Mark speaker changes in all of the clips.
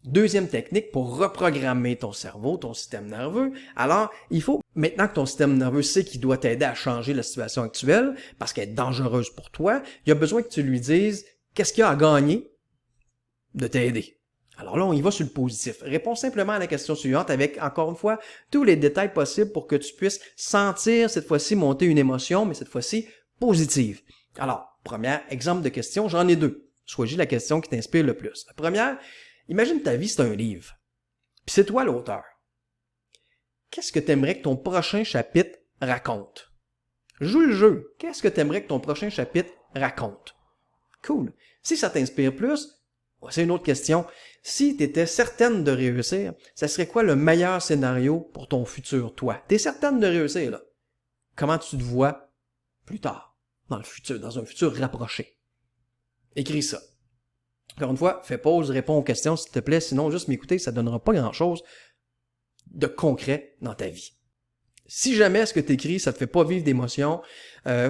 Speaker 1: Deuxième technique pour reprogrammer ton cerveau, ton système nerveux. Alors, il faut, maintenant que ton système nerveux sait qu'il doit t'aider à changer la situation actuelle, parce qu'elle est dangereuse pour toi, il a besoin que tu lui dises qu'est-ce qu'il y a à gagner de t'aider. Alors là, on y va sur le positif. Réponds simplement à la question suivante avec, encore une fois, tous les détails possibles pour que tu puisses sentir cette fois-ci monter une émotion, mais cette fois-ci positive. Alors, premier exemple de question, j'en ai deux. Choisis la question qui t'inspire le plus. La première, imagine ta vie, c'est un livre. Puis c'est toi l'auteur. Qu'est-ce que tu aimerais que ton prochain chapitre raconte? Joue le jeu. Qu'est-ce que tu aimerais que ton prochain chapitre raconte? Cool. Si ça t'inspire plus, voici une autre question. Si tu étais certaine de réussir, ça serait quoi le meilleur scénario pour ton futur toi? Tu es certaine de réussir, là. Comment tu te vois plus tard, dans le futur, dans un futur rapproché? Écris ça. Encore une fois, fais pause, réponds aux questions s'il te plaît, sinon juste m'écouter, ça ne donnera pas grand-chose de concret dans ta vie. Si jamais ce que tu écris, ça te fait pas vivre d'émotion,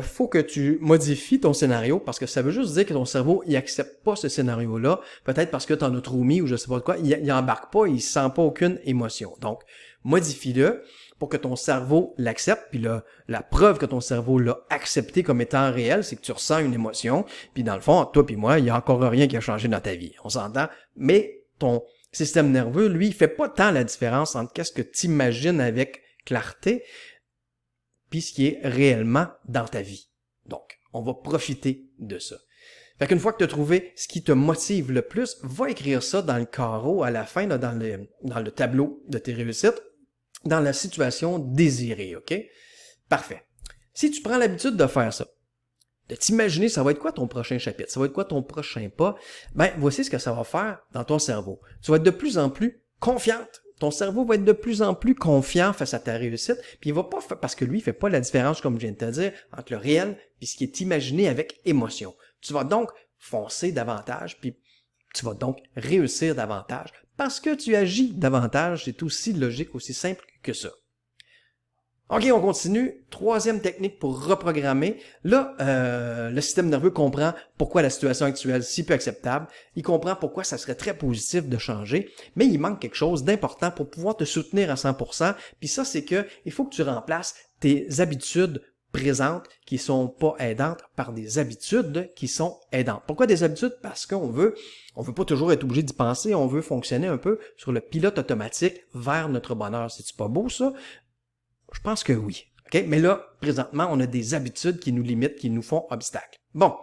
Speaker 1: faut que tu modifies ton scénario parce que ça veut juste dire que ton cerveau, il accepte pas ce scénario-là, peut-être parce que tu en as trop mis ou je sais pas de quoi, il embarque pas, il sent pas aucune émotion. Donc, modifie-le pour que ton cerveau l'accepte, puis la preuve que ton cerveau l'a accepté comme étant réel, c'est que tu ressens une émotion, puis dans le fond, toi puis moi, il y a encore rien qui a changé dans ta vie, on s'entend, mais ton système nerveux, lui, il fait pas tant la différence entre qu'est-ce que tu imagines avec clarté, puis ce qui est réellement dans ta vie. Donc, on va profiter de ça. Fait qu'une fois que tu as trouvé ce qui te motive le plus, va écrire ça dans le carreau à la fin, là, dans le tableau de tes réussites, dans la situation désirée, OK? Parfait. Si tu prends l'habitude de faire ça, de t'imaginer ça va être quoi ton prochain chapitre, ça va être quoi ton prochain pas, ben voici ce que ça va faire dans ton cerveau. Tu vas être de plus en plus confiante. Ton cerveau va être de plus en plus confiant face à ta réussite, puis il va pas parce que lui, il fait pas la différence, comme je viens de te dire, entre le réel et ce qui est imaginé avec émotion. Tu vas donc foncer davantage, puis tu vas donc réussir davantage, parce que tu agis davantage, c'est aussi logique, aussi simple que ça. OK, on continue. Troisième technique pour reprogrammer. Là, le système nerveux comprend pourquoi la situation actuelle est si peu acceptable. Il comprend pourquoi ça serait très positif de changer, mais il manque quelque chose d'important pour pouvoir te soutenir à 100%. Puis ça, c'est que il faut que tu remplaces tes habitudes présentes qui sont pas aidantes par des habitudes qui sont aidantes. Pourquoi des habitudes? Parce qu'on veut pas toujours être obligé d'y penser, on veut fonctionner un peu sur le pilote automatique vers notre bonheur. C'est-tu pas beau ça? Je pense que oui. OK? Mais là, présentement, on a des habitudes qui nous limitent, qui nous font obstacle. Bon,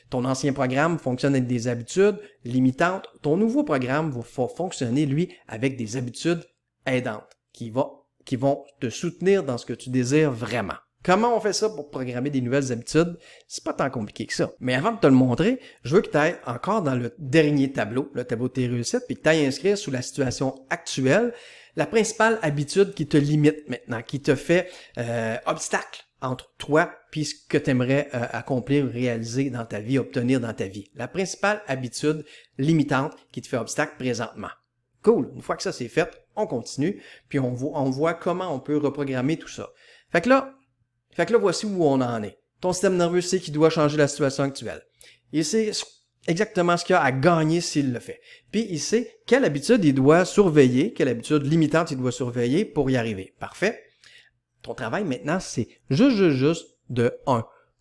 Speaker 1: ton ancien programme fonctionne avec des habitudes limitantes. Ton nouveau programme va fonctionner, lui, avec des habitudes aidantes qui vont te soutenir dans ce que tu désires vraiment. Comment on fait ça pour programmer des nouvelles habitudes? C'est pas tant compliqué que ça. Mais avant de te le montrer, je veux que tu ailles encore dans le dernier tableau, le tableau de tes réussites, puis que tu ailles inscrire sous la situation actuelle la principale habitude qui te limite maintenant, qui te fait obstacle entre toi puis ce que tu aimerais accomplir, réaliser dans ta vie, obtenir dans ta vie. La principale habitude limitante qui te fait obstacle présentement. Cool. Une fois que ça c'est fait, on continue, puis on voit comment on peut reprogrammer tout ça. Fait que là, voici où on en est. Ton système nerveux sait qu'il doit changer la situation actuelle. Il sait exactement ce qu'il a à gagner s'il le fait. Puis il sait quelle habitude il doit surveiller, quelle habitude limitante il doit surveiller pour y arriver. Parfait. Ton travail maintenant, c'est juste de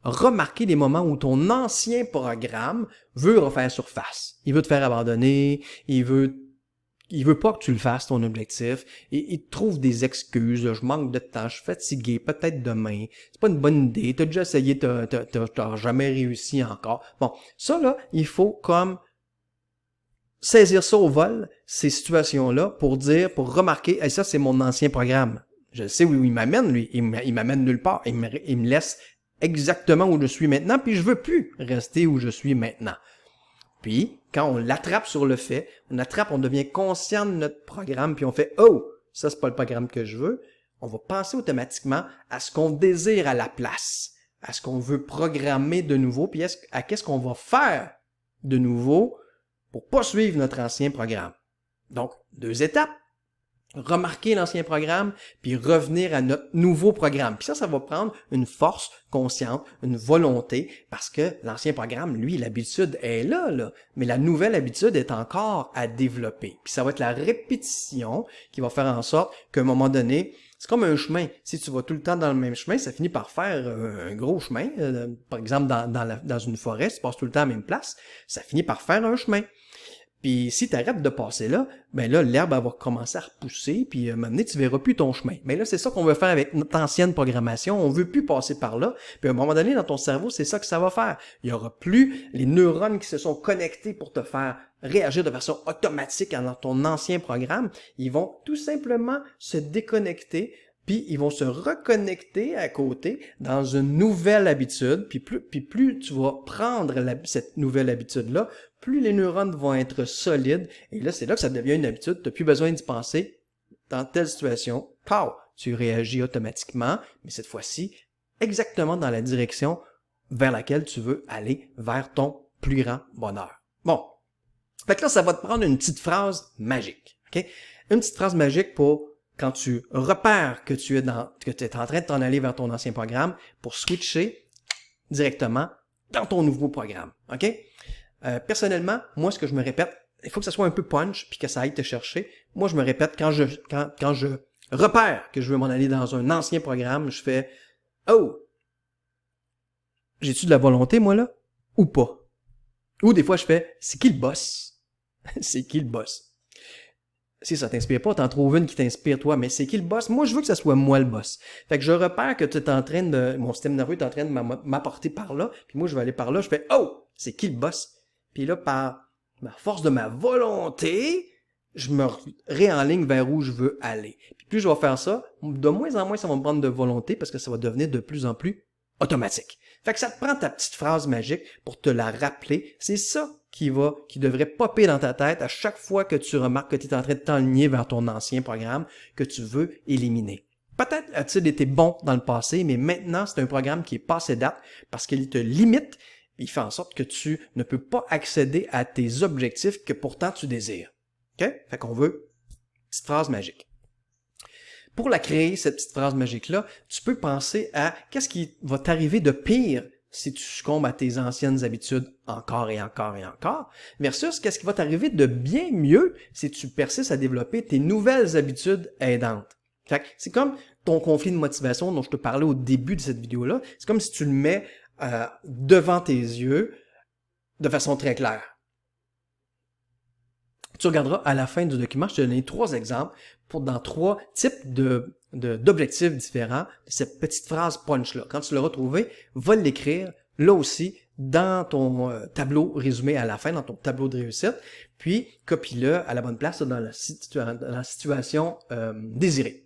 Speaker 1: remarquer les moments où ton ancien programme veut refaire surface. Il veut te faire abandonner, il veut pas que tu le fasses, ton objectif, et il trouve des excuses, je manque de temps, je suis fatigué, peut-être demain, c'est pas une bonne idée, t'as déjà essayé, t'as jamais réussi encore. Bon, ça là, il faut comme saisir ça au vol, ces situations-là, pour remarquer, hey, ça c'est mon ancien programme. Je sais où il m'amène, lui, il m'amène nulle part, il me laisse exactement où je suis maintenant, puis je veux plus rester où je suis maintenant. Puis, quand on l'attrape sur le fait, on devient conscient de notre programme, puis on fait « Oh, ça c'est pas le programme que je veux », on va penser automatiquement à ce qu'on désire à la place, à ce qu'on veut programmer de nouveau, puis à qu'est-ce qu'on va faire de nouveau pour pas suivre notre ancien programme. Donc, 2 étapes. remarquer l'ancien programme, puis revenir à notre nouveau programme. Puis ça va prendre une force consciente, une volonté, parce que l'ancien programme, lui, l'habitude est là, mais la nouvelle habitude est encore à développer. Puis ça va être la répétition qui va faire en sorte qu'à un moment donné, c'est comme un chemin. Si tu vas tout le temps dans le même chemin, ça finit par faire un gros chemin. Par exemple, dans une forêt, si tu passes tout le temps à la même place, ça finit par faire un chemin. Puis si tu arrêtes de passer là, ben là, l'herbe va commencer à repousser, puis à un moment donné, tu verras plus ton chemin. Mais là, c'est ça qu'on veut faire avec notre ancienne programmation. On veut plus passer par là. Puis à un moment donné, dans ton cerveau, c'est ça que ça va faire. Il y aura plus les neurones qui se sont connectés pour te faire réagir de façon automatique dans ton ancien programme. Ils vont tout simplement se déconnecter, puis ils vont se reconnecter à côté dans une nouvelle habitude, puis plus tu vas prendre cette nouvelle habitude-là, plus les neurones vont être solides, et là, c'est là que ça devient une habitude, tu n'as plus besoin d'y penser. Dans telle situation, pow, tu réagis automatiquement, mais cette fois-ci, exactement dans la direction vers laquelle tu veux aller, vers ton plus grand bonheur. Bon, fait que là, ça va te prendre une petite phrase magique, ok? Une petite phrase magique pour quand tu repères que tu es en train de t'en aller vers ton ancien programme pour switcher directement dans ton nouveau programme. OK? Personnellement, moi, ce que je me répète, il faut que ça soit un peu punch puis que ça aille te chercher. Moi, je me répète quand je repère que je veux m'en aller dans un ancien programme, je fais oh! J'ai-tu de la volonté, moi, là? Ou pas? Ou des fois, je fais c'est qui le boss? C'est qui le boss? Si ça t'inspire pas, t'en trouves une qui t'inspire toi, mais c'est qui le boss? Moi, je veux que ça soit moi le boss. Fait que je repère que tu es en train de, mon système nerveux est en train de m'apporter par là, puis moi, je vais aller par là, je fais, oh! C'est qui le boss? Puis là, par ma force de ma volonté, je me réenligne vers où je veux aller. Puis plus je vais faire ça, de moins en moins, ça va me prendre de volonté parce que ça va devenir de plus en plus automatique. Fait que ça te prend ta petite phrase magique pour te la rappeler. C'est ça qui devrait popper dans ta tête à chaque fois que tu remarques que tu es en train de t'enligner vers ton ancien programme que tu veux éliminer. Peut-être a-t-il été bon dans le passé, mais maintenant, c'est un programme qui est passé date parce qu'il te limite. Il fait en sorte que tu ne peux pas accéder à tes objectifs que pourtant tu désires. OK? Fait qu'on veut une petite phrase magique. Pour la créer, cette petite phrase magique-là, tu peux penser à qu'est-ce qui va t'arriver de pire si tu succombes à tes anciennes habitudes encore et encore et encore, versus qu'est-ce qui va t'arriver de bien mieux si tu persistes à développer tes nouvelles habitudes aidantes. Fait que c'est comme ton conflit de motivation dont je te parlais au début de cette vidéo-là. C'est comme si tu le mets devant tes yeux de façon très claire. Tu regarderas à la fin du document, je te donne 3 exemples dans 3 types d'objectifs différents de cette petite phrase punch-là. Quand tu l'auras trouvé, va l'écrire là aussi dans ton tableau résumé à la fin, dans ton tableau de réussite, puis copie-le à la bonne place dans la situation désirée.